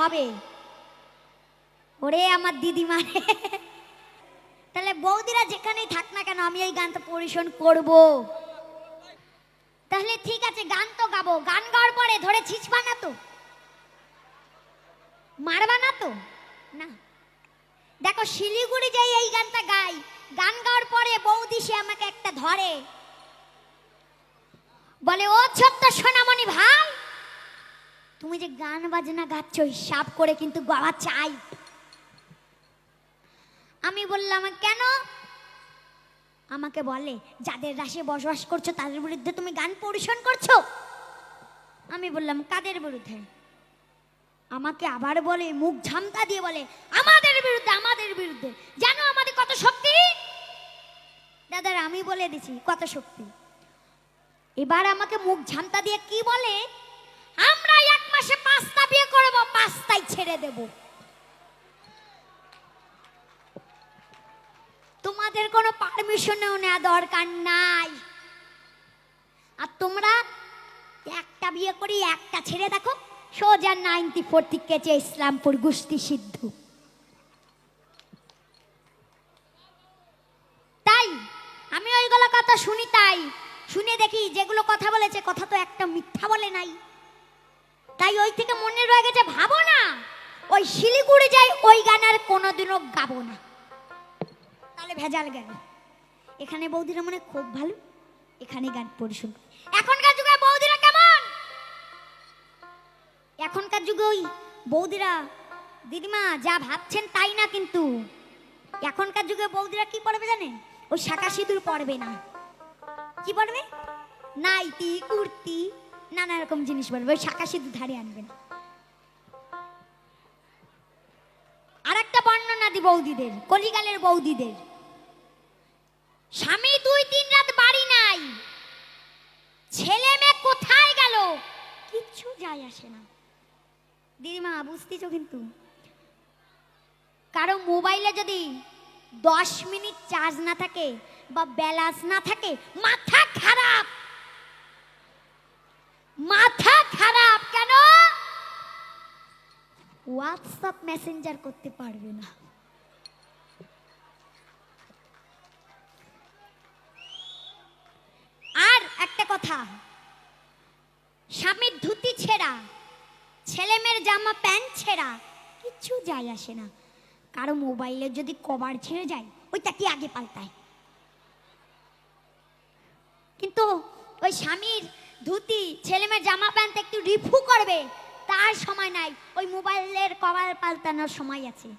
হবে। ওরে আমার দিদিমা, তাহলে বৌদিরা যেখানেই থাক না কেন আমি এই গানটা পরিবেশন করব। তাহলে ঠিক আছে, গান তো গাবো। গান গাওয়ার পরে ধরে ছিচবা না তো, মারবা না তো? না। দেখো শিলিগুড়ি যাই এই গানটা গাই, গান গাওয়ার পরে বৌদি সে আমাকে একটা ধরে, বলে ও ছোট্ট সোনামণি ভাই, তুমি যে গান বাজনা গাচ্ছ হিসাব করে কিন্তু গাওয়া চাই। আমি বললাম কেন? আমাকে বলে যাদের রাশে বসবাস করছো তাদের বিরুদ্ধে তুমি গান পরিবেশন করছো। আমি বললাম কাদের বিরুদ্ধে? আমাকে আবার বলে, মুখ ঝামটা দিয়ে বলে আমাদের বিরুদ্ধে, আমাদের বিরুদ্ধে। জানো আমাদের কত শক্তি? দাদার আমি বলে দিছি কত শক্তি। এবার আমাকে মুখ ঝামটা দিয়ে কি বলে, আমরা 1 মাসে 5টা বিয়ে করব, 5টাই ছেড়ে দেব। তোমাদের কোনো পারমিশনও নেওয়া দরকার নাই। আর তোমরা একটা বিয়ে করি একটা ছেড়ে দেখো, সোজা 94 থেকে ইসলামপুর গুষ্টি সিদ্ধ। তাই আমি ওইগুলো কথা শুনি, তাই শুনে দেখি যেগুলো কথা বলেছে কথা তো একটা মিথ্যা বলে নাই। তাই ওই থেকে মনে রয়ে গেছে, ভাবো না ওই শিলিগুড়ি যাই ওই গান আর কোনোদিনও গাবো না। তাহলে ভেজাল গেল। এখানে বৌদিরা মনে খুব ভালো, এখানে গান পরিবেশন। এখনকার যুগে বৌদিরা কেমন? এখনকার যুগে ওই বৌদিরা, দিদিমা যা ভাবছেন তাই না, কিন্তু এখনকার যুগে বৌদিরা কি পড়বে জানেন? ওই শাঁখা সিঁদুর পড়বে না। কি পড়বে? নাইটি, কুর্তি, নানা রকম জিনিস পড়বে, ওই শাঁখা সিঁদুর ধারে আনবে না। আর একটা বর্ণনা দি বৌদিদের, কলিকালের বৌদিদের। স্বামী 2-3 রাত বাড়ি নাই, ছেলে মেয়ে কোথায় গেল কিচ্ছু যায় আসে না। দিদিমা বুঝতেছো? কিন্তু কারো মোবাইলে যদি 10 মিনিট চার্জ না থাকে বা ব্যালেন্স না থাকে, মাথা খারাপ। মাথা খারাপ কেন? হোয়াটসঅ্যাপ মেসেঞ্জার করতে পারবে না। আর একটা কথা, স্বামীর ধুতি ছেঁড়া, ছেলে মেয়ের জামা প্যান্ট ছেঁড়া, কিচ্ছু যায় আসে না। কারো মোবাইলে যদি কভার ছেড়ে যায় ওইটা কি আগে পাল্টায়। কিন্তু ওই স্বামীর ধুতি, ছেলে মেয়ের জামা প্যান্ট একটু রিফু করবে তার সময় নাই। ওই মোবাইলের কভার পাল্টানোর সময় আছে,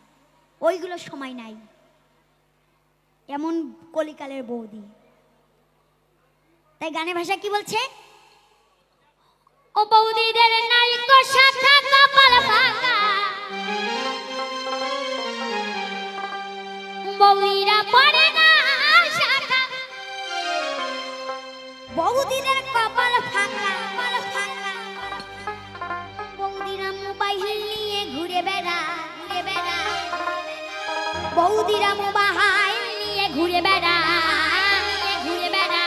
ওইগুলো সময় নাই। এমন কলিকালের বৌদি। তাই গানের ভাষা কি বলছে? ও বৌদিদের নাই তো শাখা কপাল ভাঙা, বৌদিরা পড়ে না শাখা। বৌদিদের কপাল ভাঙা, কপাল ভাঙা। বৌদিরা মোবাইল নিয়ে ঘুরে বেড়া, ঘুরে বেড়া। বৌদিরা মোবাইল নিয়ে ঘুরে বেড়া, ঘুরে বেড়া।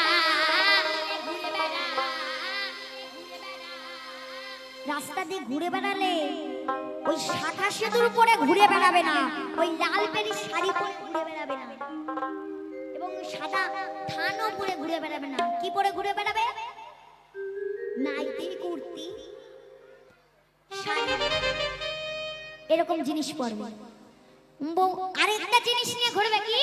রাস্তা দিয়ে ঘুরে বেড়ালে ওই শাখা সিঁদুর পরে ঘুরে বেড়াবে না, ওই লাল পেরি শাড়ি পরে ঘুরে বেড়াবে না, এবং সাদা থানও পরে ঘুরে বেড়াবে না। কি পরে ঘুরে বেড়াবে? নাইটি, কুর্তি, শাড়ি, এরকম জিনিস পরবে। আরেকটা জিনিস নিয়ে ঘুরবে কি?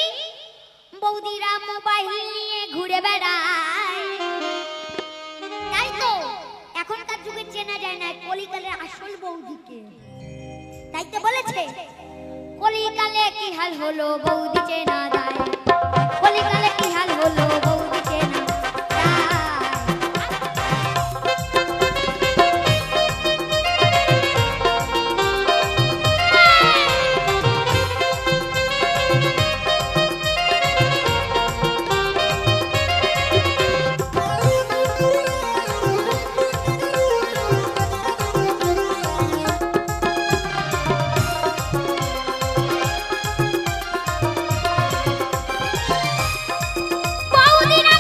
বৌদিরা মোবাইল নিয়ে ঘুরে বেড়ায়। তাই তো এখনকার যুগে চেনা যায় না কলিকালের আসল বৌদিকে। তাই তো বলেছে কলিকালে কি হাল হলো বৌদি চেনা যায়, কলিকালে কি হাল হলো বৌদি চেনা বৌদিরা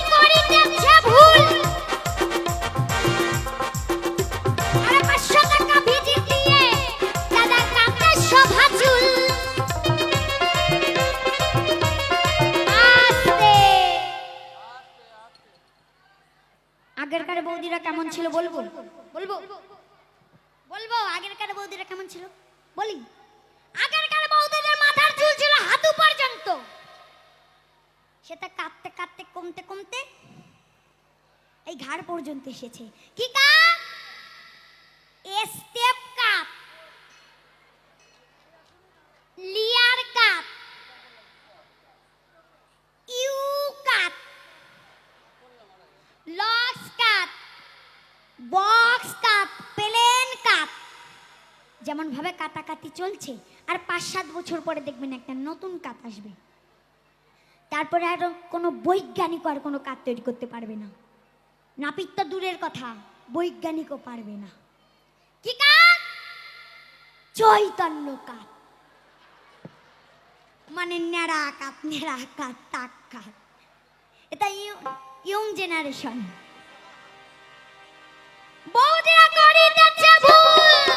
বলবো বলবো আগেরকার বৌদিরা কেমন ছিল বলি। আগেরকার বৌদিদের মাথার চুল ছিল হাঁটু পর্যন্ত, সেটা কাটতে কাটতে কমতে কমতে এই ঘাড় পর্যন্ত এসেছে। কি কাট? Step cut, layer cut, U cut, locks cut, box cut, plain cut, যেমন ভাবে কাটাকাটি চলছে। আর 5-7 বছর পরে দেখবেন একটা নতুন কাট আসবে। তারপরে আর কোনো বৈজ্ঞানিক আর কোনো কাট তৈরি করতে পারবে না। নাপিত তো দূরের কথা, বৈজ্ঞানিকও পারবে না। কি কাট? চৈতন্য কাট, মানে নেড়া কাট, নেড়া কাট, টাক কাট। এটা ইয়ং জেনারেশন। বৌদিরা করিতেছে ভুল,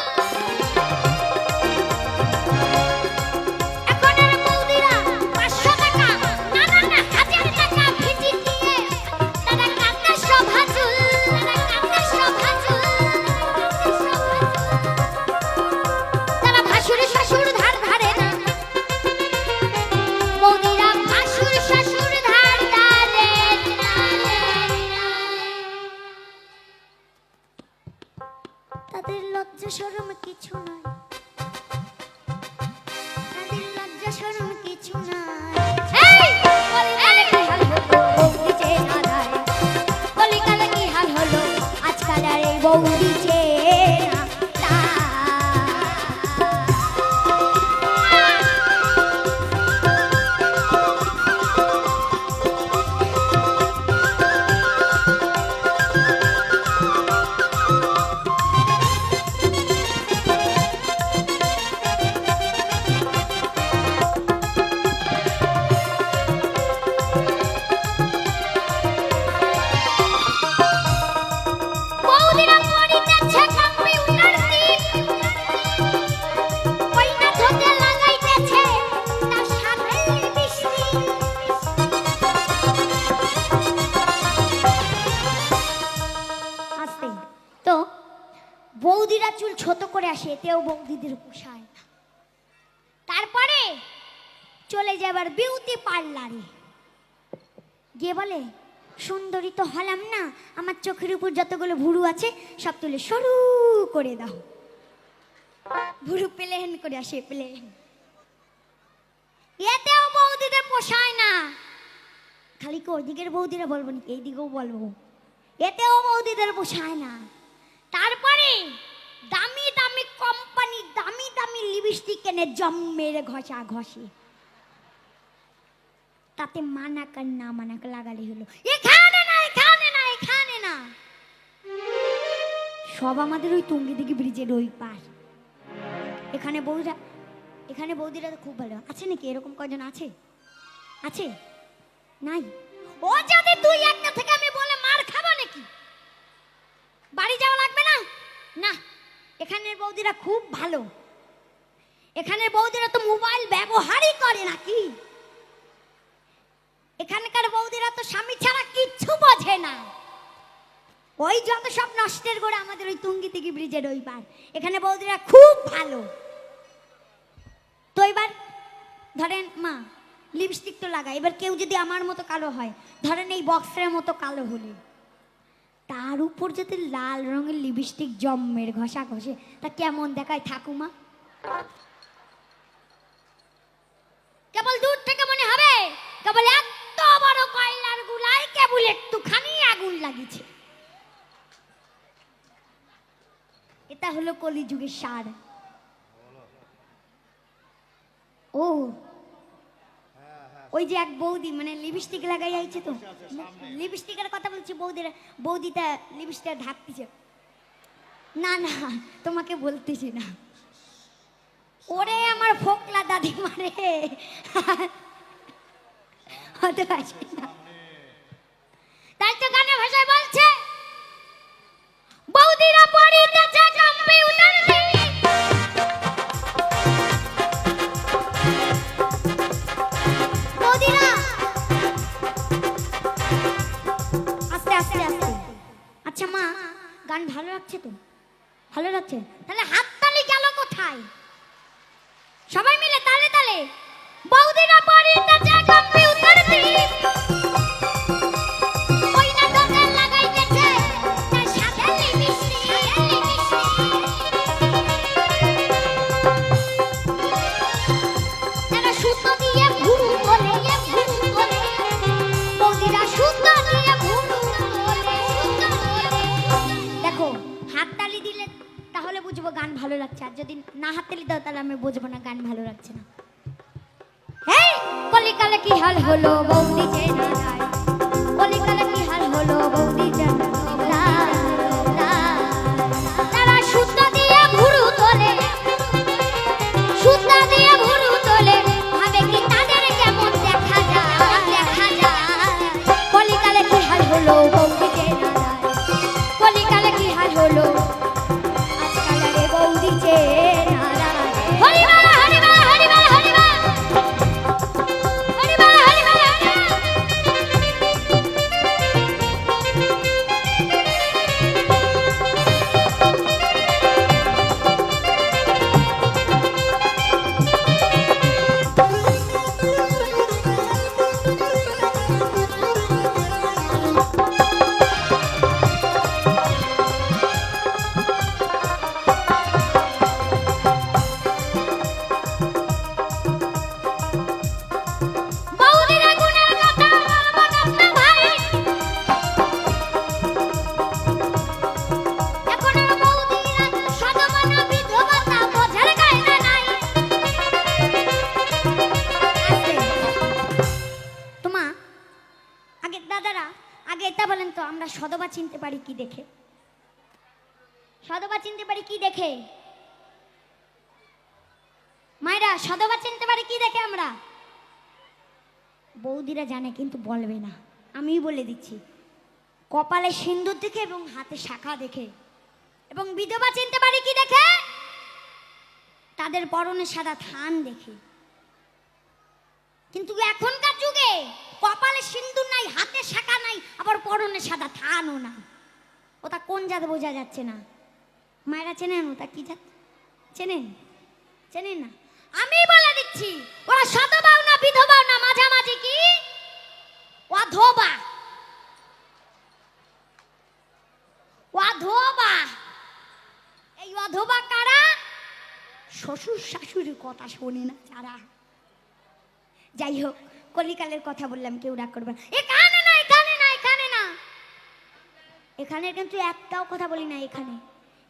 এখনের বৌদিরা 500 টাকা, না না না 1000 টাকা ভিজিট দিয়ে তারা কাটে শোভা চুল, তারা কাটে শোভা চুল, তারা ভাসুর শাশুর ধার ধারে না। বৌদিরা ভাসুর শাশুর ধার ধারে না। তাদের লজ্জা শরম কিছু নাই, তাদের লজ্জা শরম কিছু নাই। এই কলিকালে কি হাল হলো বৌদি চেনা নাই, কলিকালে কি হাল হলো আজকাল আর এই বৌদি চেনা নাই। বৌদিরা করিতেছে কম্পিউটার টিপ, কইনা ধোতে লাগাইতেছে তার সাথে লিপস্টিক। আস্তে তো বৌদিরা চুল ছোট করে আসে, এতেও বৌদিদের পোষায় না। তারপরে চলে যাবার বিউটি পার্লারে, গিয়ে বলে সুন্দরী তো হলাম না, আমার চোখের উপর যতগুলো ভুরু আছে সব তুলে সরু করে দাও। ভুরু প্লেন করে আসে, প্লেন। এতেও বৌদিদের পোষায় না। খালি কি ওইদিকের বৌদিরা বলবো নাকি, এইদিকেও বলবো, এতেও বৌদিদের পোষায় না। তারপরে দামি দামি কোম্পানি দামি দামি লিপস্টিক এনে জম মেরে ঘষা ঘষে, তাতে মানাক আর না মানাক লাগালে হলো। এখানে না, এখানে না, এখানে না, সব আমাদের ওই টুঙ্গিদিঘি ব্রিজের ওই পার। এখানে বৌদিরা তো খুব ভালো আছে। নাকি এরকম কজন আছে? আছে নাই? ও যদি তুই একটা থেকে আমি বলে মার খাবো নাকি? বাড়ি যাওয়া লাগবে না? না, এখানের বৌদিরা খুব ভালো। এখানের বৌদিরা তো মোবাইল ব্যবহারই করে নাকি। এখানকার বৌদিরা তো স্বামী ছাড়া কিচ্ছু বোঝে না। ওই যত সব নষ্টের গোড়া আমাদের ওই টুঙ্গিদিঘি ব্রিজের ওই পার। এখানে বৌদিরা খুব ভালো। তো এবার ধরেন মা লিপস্টিক তো লাগায়, এবার কেউ যদি আমার মতো কালো হয়, ধরেন এই বক্সের মতো কালো হলে, তার উপর যদি লাল রঙের লিপস্টিক জম্মের ঘষা ঘষে, তা কেমন দেখায় ঠাকুমা? কেবল দূর থেকে মনে হবে কেবল এত বড় কয়লার গুলায় কেবল একটুখানি আগুন লাগিয়েছে। এটা হলো কলিযুগের সার। ও ওই যে এক বৌদি মানে লিপস্টিক লাগাই আইছে, তো লিপস্টিকের কথা বলছি, বৌদিটা লিপস্টিক ঢাকতেছে। না না তোমাকে বলতেছি না। ওরে আমার ফোকলা দাদি মারে হতে পারছি না। তাই তো গানে ভাষায় বলছে বৌদিরা পড়িতেছে কম্পিউটার বৌদিরা আস্তে আস্তে আস্তে। আচ্ছা মা, গান ভালো লাগছে তো? ভালো লাগছে? তাহলে হাততালি গেল কোথায়? সবাই মিলে তালে তালে বৌদিরা পরিতে যে কম্পিউটার দ্বীপ ওই না দোকান লাগাইতেছে তার সাথে লিপস্টিক তারা সুতো দিয়ে ভুরু বলে বৌদিরা সুতো দিয়ে ভুরু বলে দেখো হাততালি দিলে তাহলে বুঝবো গান ভালো লাগছে, আর যদি না হাততালি দাও তাহলে আমি বুঝবো না গান ভালো লাগছে না। হেই কলিকালে কি হাল হলো বৌদি যে না যায়, কলিকালে কি হাল হলো বৌদি যে না যায়, তারা সুতো দিয়ে ভুরু তোলে, সুতো দিয়ে ভুরু তোলে, ভাবে কি তাদের কেমন দেখা যায়, কলিকালে কি হাল হলো বৌদি যে না যায়, কলিকালে কি হাল হলো আজকাল রে বৌদি যে না যায়। হরিবা হরিবা হরিবা হরিবা হরিবা হরিবা বৌদিরা গুণের কথা বলবো না ভাই, এখনের বৌদিরা সদমানা বিধবতা বোঝার গায়না নাই। তোমা আগে দাদারা আগে এটা বলেন তো আমরা সদবা চিনতে পারি কি দেখে? সদবা চিনতে পারি কি দেখে? মায়েরা সদবা চিনতে পারি কি দেখে আমরা? বৌদিরা জানে কিন্তু বলবে না, আমিই বলে দিচ্ছি, কপালে সিন্দুর দেখে এবং হাতে শাখা দেখে। এবং বিধবা চিনতে পারি কি দেখে? তাদের পরনে সাদা থান দেখে। কিন্তু এখনকার যুগে কপালে সিন্দুর নাই, হাতে শাখা নাই, আবার পরনে সাদা থানও না, ওটা কোন জাত বোঝা যাচ্ছে না। মায়েরা চেনেন ওটা কি জাত? চেনেন? চেনেন না? আমি বলে দিচ্ছি ওরা সদবাও না বিধবাও না, মাঝামাঝি কি অধবা। অধবা এই অধবা কারা? শ্বশুর শাশুড়ির কথা শোনে না যারা। যাই হোক কলিকালের কথা বললাম, কেউ রাগ করবে না। এখানে না এখানে না এখানে না, এখানে কিন্তু একটাও কথা বলি না। এখানে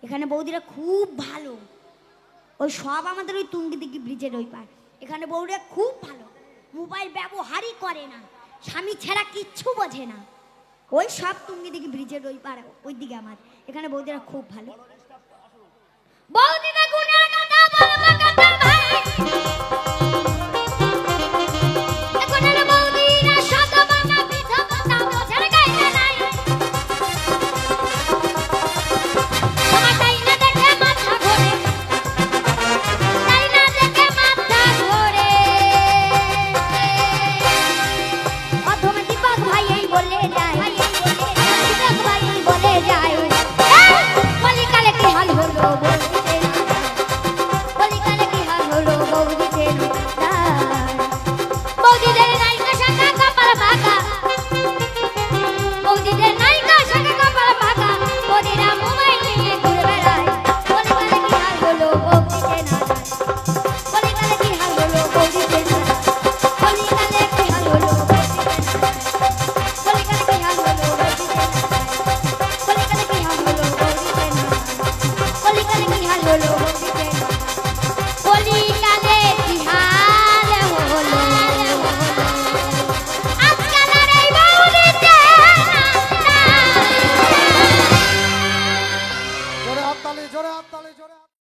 এখানে বৌদিরা খুব ভালো, ওই সব আমাদের ওই তুঙ্গিদিঘি ব্রিজের ওই পার। এখানে বৌদিরা খুব ভালো, মোবাইল ব্যবহারই করে না, স্বামী ছাড়া কিচ্ছু বোঝে না। ওই সব তুঙ্গিদিঘি ব্রিজের ওই পার ওই দিকে আমার। এখানে বৌদিরা খুব ভালো। বৌদিরা